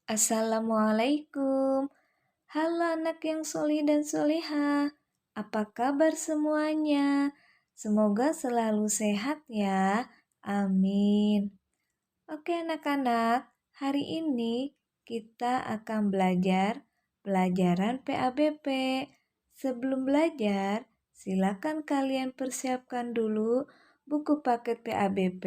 Assalamualaikum. Halo anak yang solih dan solihah. Apa kabar semuanya? Semoga selalu sehat ya. Amin. Oke anak-anak, hari ini kita akan belajar pelajaran PABP. Sebelum belajar, silakan kalian persiapkan dulu buku paket PABP,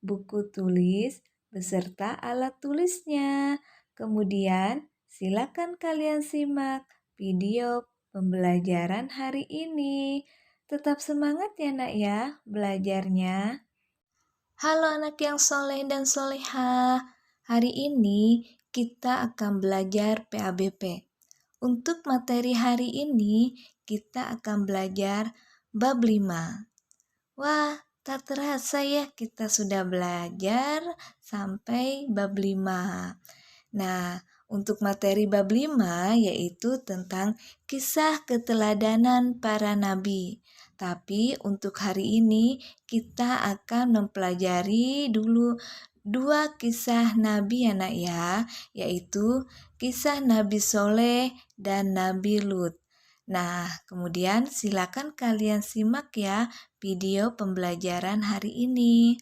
buku tulis, beserta alat tulisnya. Kemudian, silakan kalian simak video pembelajaran hari ini. Tetap semangat ya nak ya belajarnya. Halo anak yang soleh dan solehah. Hari ini kita akan belajar PABP. Untuk materi hari ini kita akan belajar bab 5. Wah, tak terasa ya kita sudah belajar sampai bab 5. Nah, untuk materi bab 5 yaitu tentang kisah keteladanan para nabi. Tapi untuk hari ini kita akan mempelajari dulu 2 kisah nabi ya nak ya, yaitu kisah Nabi Soleh dan Nabi Lut. Nah, kemudian silakan kalian simak ya video pembelajaran hari ini.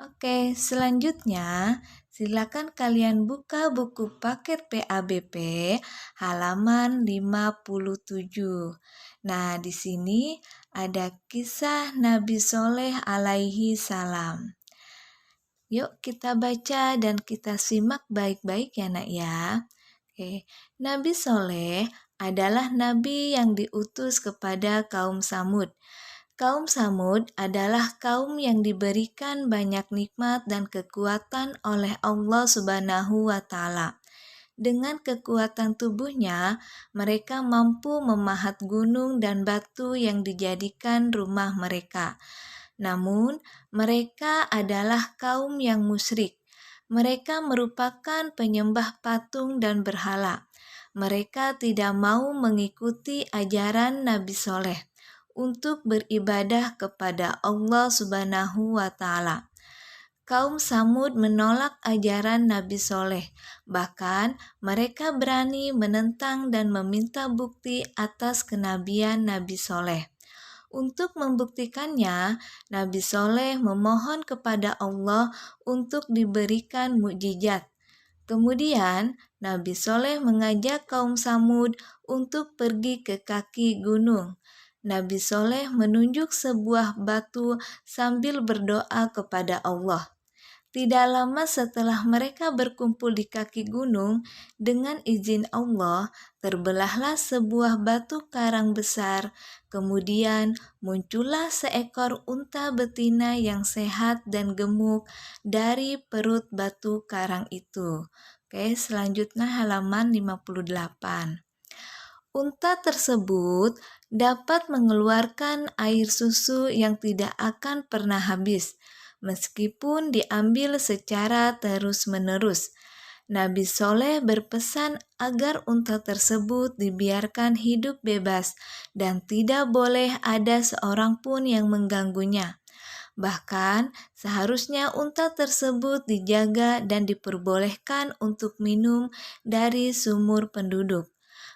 Oke, selanjutnya silakan kalian buka buku paket PABP halaman 57. Nah, di sini ada kisah Nabi Soleh alaihi salam. Yuk kita baca dan kita simak baik-baik ya nak ya. Oke, Nabi Soleh adalah nabi yang diutus kepada kaum Samud. Kaum Samud adalah kaum yang diberikan banyak nikmat dan kekuatan oleh Allah Subhanahu wa Ta'ala. Dengan kekuatan tubuhnya, mereka mampu memahat gunung dan batu yang dijadikan rumah mereka. Namun, mereka adalah kaum yang musyrik. Mereka merupakan penyembah patung dan berhala. Mereka tidak mau mengikuti ajaran Nabi Soleh untuk beribadah kepada Allah Subhanahu wa Ta'ala. Kaum Samud menolak ajaran Nabi Soleh, bahkan mereka berani menentang dan meminta bukti atas kenabian Nabi Soleh. Untuk membuktikannya, Nabi Soleh memohon kepada Allah untuk diberikan mukjizat. Kemudian, Nabi Soleh mengajak kaum Samud untuk pergi ke kaki gunung. Nabi Soleh menunjuk sebuah batu sambil berdoa kepada Allah. Tidak lama setelah mereka berkumpul di kaki gunung, dengan izin Allah, terbelahlah sebuah batu karang besar. Kemudian muncullah seekor unta betina yang sehat dan gemuk dari perut batu karang itu. Oke, selanjutnya halaman 58. Unta tersebut dapat mengeluarkan air susu yang tidak akan pernah habis, meskipun diambil secara terus-menerus. Nabi Soleh berpesan agar unta tersebut dibiarkan hidup bebas dan tidak boleh ada seorang pun yang mengganggunya. Bahkan, seharusnya unta tersebut dijaga dan diperbolehkan untuk minum dari sumur penduduk.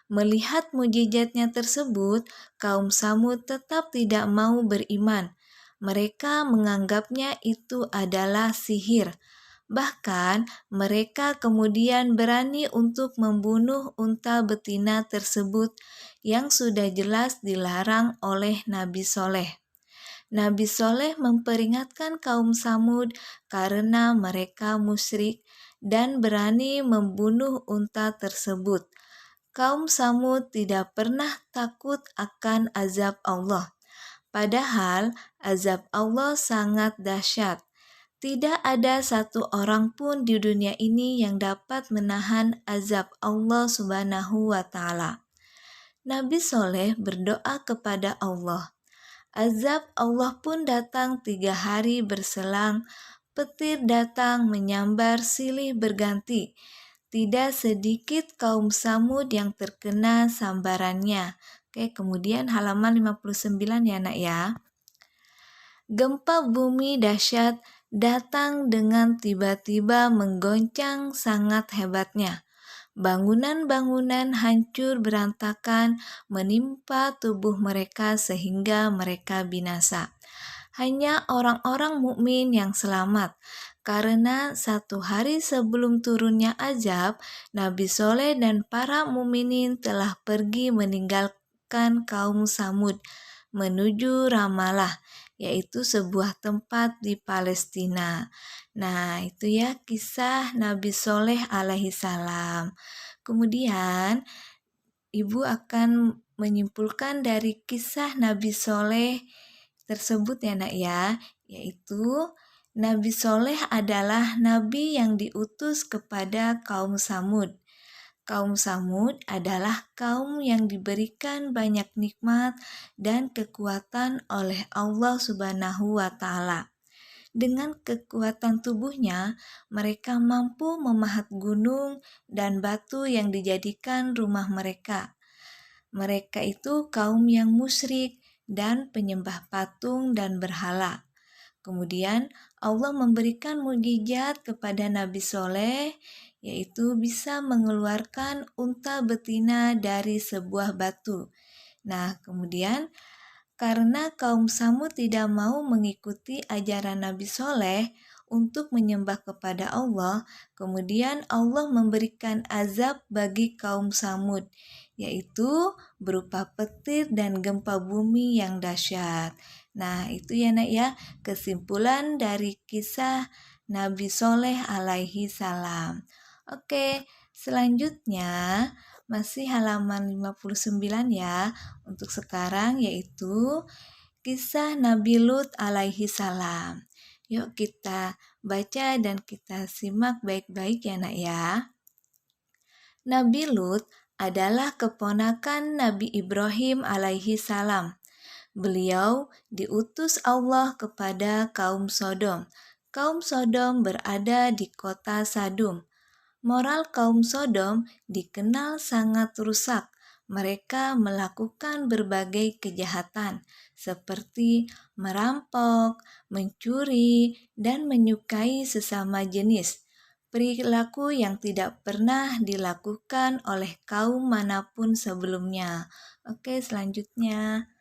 Melihat mukjizatnya tersebut, kaum Samud tetap tidak mau beriman. Mereka menganggapnya itu adalah sihir. Bahkan, mereka kemudian berani untuk membunuh unta betina tersebut yang sudah jelas dilarang oleh Nabi Soleh. Nabi Soleh memperingatkan kaum Samud karena mereka musyrik dan berani membunuh unta tersebut. Kaum Samud tidak pernah takut akan azab Allah. Padahal azab Allah sangat dahsyat. Tidak ada satu orang pun di dunia ini yang dapat menahan azab Allah Subhanahu wa Ta'ala. Nabi Soleh berdoa kepada Allah. Azab Allah pun datang 3 hari berselang. Petir datang menyambar silih berganti. Tidak sedikit kaum Samud yang terkena sambarannya. Oke, kemudian halaman 59 ya nak ya. Gempa bumi dahsyat datang dengan tiba-tiba menggoncang sangat hebatnya. Bangunan-bangunan hancur berantakan menimpa tubuh mereka sehingga mereka binasa. Hanya orang-orang mukmin yang selamat, karena satu hari sebelum turunnya azab, Nabi Soleh dan para mukminin telah pergi meninggalkan kaum Samud menuju Ramalah, yaitu sebuah tempat di Palestina. Nah, itu ya kisah Nabi Soleh alaihi salam. Kemudian, Ibu akan menyimpulkan dari kisah Nabi Soleh tersebut ya nak ya, yaitu Nabi Soleh adalah nabi yang diutus kepada kaum Samud. Kaum Samud adalah kaum yang diberikan banyak nikmat dan kekuatan oleh Allah Subhanahu wa Ta'ala. Dengan kekuatan tubuhnya, mereka mampu memahat gunung dan batu yang dijadikan rumah mereka. Mereka itu kaum yang musyrik dan penyembah patung dan berhala. Kemudian Allah memberikan mukjizat kepada Nabi Soleh, yaitu bisa mengeluarkan unta betina dari sebuah batu. Nah, kemudian karena kaum Samud tidak mau mengikuti ajaran Nabi Soleh untuk menyembah kepada Allah, kemudian Allah memberikan azab bagi kaum Samud, yaitu berupa petir dan gempa bumi yang dahsyat. Nah, itu ya nak ya, kesimpulan dari kisah Nabi Soleh alaihi salam. Oke, selanjutnya masih halaman 59 ya untuk sekarang, yaitu kisah Nabi Lut alaihi salam. Yuk kita baca dan kita simak baik-baik ya nak ya. Nabi Lut adalah keponakan Nabi Ibrahim alaihi salam. Beliau diutus Allah kepada kaum Sodom. Kaum Sodom berada di kota Sadum. Moral kaum Sodom dikenal sangat rusak. Mereka melakukan berbagai kejahatan seperti merampok, mencuri, dan menyukai sesama jenis. Perilaku yang tidak pernah dilakukan oleh kaum manapun sebelumnya. Oke, selanjutnya.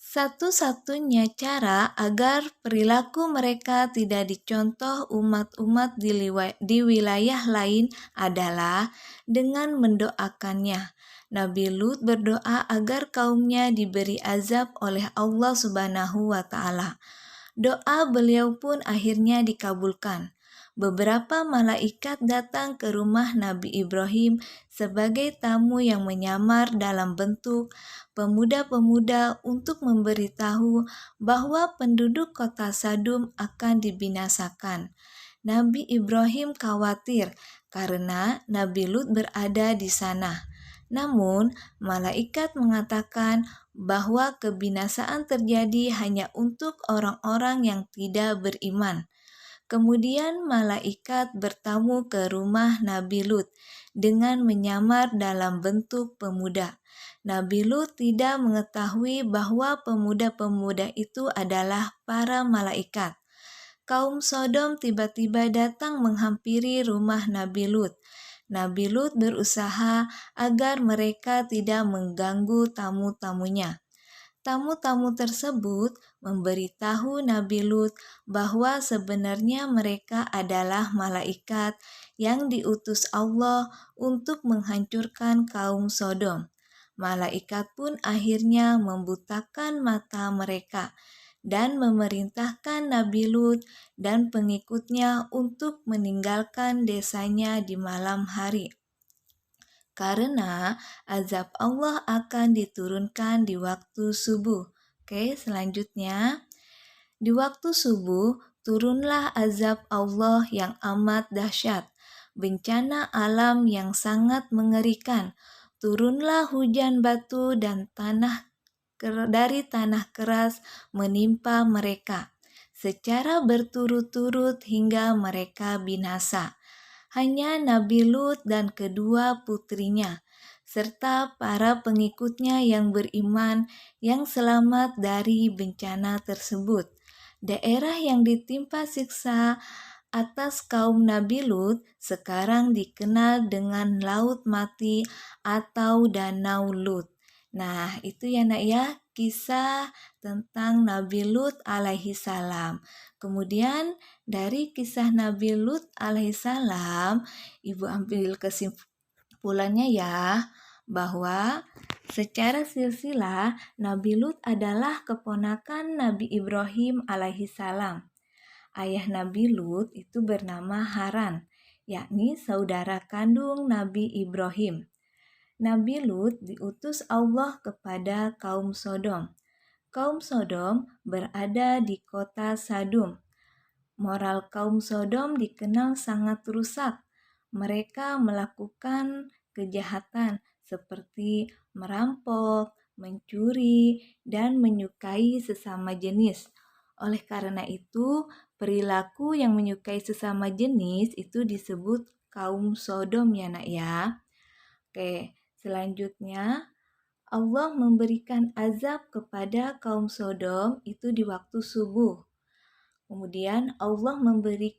Satu-satunya cara agar perilaku mereka tidak dicontoh umat-umat di wilayah lain adalah dengan mendoakannya. Nabi Lut berdoa agar kaumnya diberi azab oleh Allah Subhanahu wa Ta'ala. Doa beliau pun akhirnya dikabulkan. Beberapa malaikat datang ke rumah Nabi Ibrahim sebagai tamu yang menyamar dalam bentuk pemuda-pemuda untuk memberitahu bahwa penduduk kota Sadum akan dibinasakan. Nabi Ibrahim khawatir karena Nabi Lut berada di sana. Namun, malaikat mengatakan bahwa kebinasaan terjadi hanya untuk orang-orang yang tidak beriman. Kemudian malaikat bertamu ke rumah Nabi Lut dengan menyamar dalam bentuk pemuda. Nabi Lut tidak mengetahui bahwa pemuda-pemuda itu adalah para malaikat. Kaum Sodom tiba-tiba datang menghampiri rumah Nabi Lut. Nabi Lut berusaha agar mereka tidak mengganggu tamu-tamunya. Tamu-tamu tersebut memberitahu Nabi Lut bahwa sebenarnya mereka adalah malaikat yang diutus Allah untuk menghancurkan kaum Sodom. Malaikat pun akhirnya membutakan mata mereka dan memerintahkan Nabi Lut dan pengikutnya untuk meninggalkan desanya di malam hari. Karena azab Allah akan diturunkan di waktu subuh. Oke, selanjutnya. Di waktu subuh, turunlah azab Allah yang amat dahsyat. Bencana alam yang sangat mengerikan. Turunlah hujan batu dan dari tanah keras menimpa mereka secara berturut-turut hingga mereka binasa. Hanya Nabi Lut dan kedua putrinya, serta para pengikutnya yang beriman yang selamat dari bencana tersebut. Daerah yang ditimpa siksa atas kaum Nabi Lut sekarang dikenal dengan Laut Mati atau Danau Lut. Nah, itu ya nak ya, kisah tentang Nabi Lut alaihi salam. Kemudian dari kisah Nabi Lut alaihi salam, Ibu ambil kesimpulannya ya, bahwa secara silsilah Nabi Lut adalah keponakan Nabi Ibrahim alaihi salam. Ayah Nabi Lut itu bernama Haran, yakni saudara kandung Nabi Ibrahim. Nabi Lut diutus Allah kepada kaum Sodom. Kaum Sodom berada di kota Sadum. Moral kaum Sodom dikenal sangat rusak. Mereka melakukan kejahatan seperti merampok, mencuri, dan menyukai sesama jenis. Oleh karena itu, perilaku yang menyukai sesama jenis itu disebut kaum Sodom ya nak ya. Oke, selanjutnya Allah memberikan azab kepada kaum Sodom itu di waktu subuh. Kemudian Allah memberi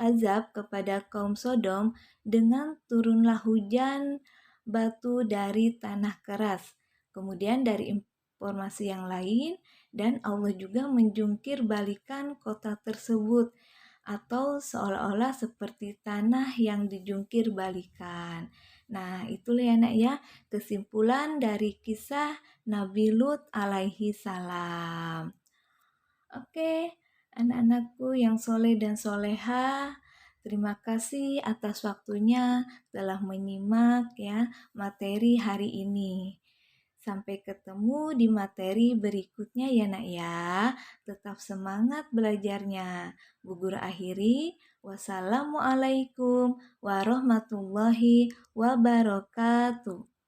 azab kepada kaum Sodom dengan turunlah hujan batu dari tanah keras. Kemudian dari informasi yang lain, dan Allah juga menjungkir balikan kota tersebut atau seolah-olah seperti tanah yang dijungkir balikan. Nah, itulah ya nak ya, kesimpulan dari kisah Nabi Lut alaihi salam. Oke, anak-anakku yang soleh dan soleha, terima kasih atas waktunya telah menyimak ya materi hari ini. Sampai ketemu di materi berikutnya ya nak ya. Tetap semangat belajarnya. Bu Guru akhiri, wassalamualaikum warahmatullahi wabarakatuh.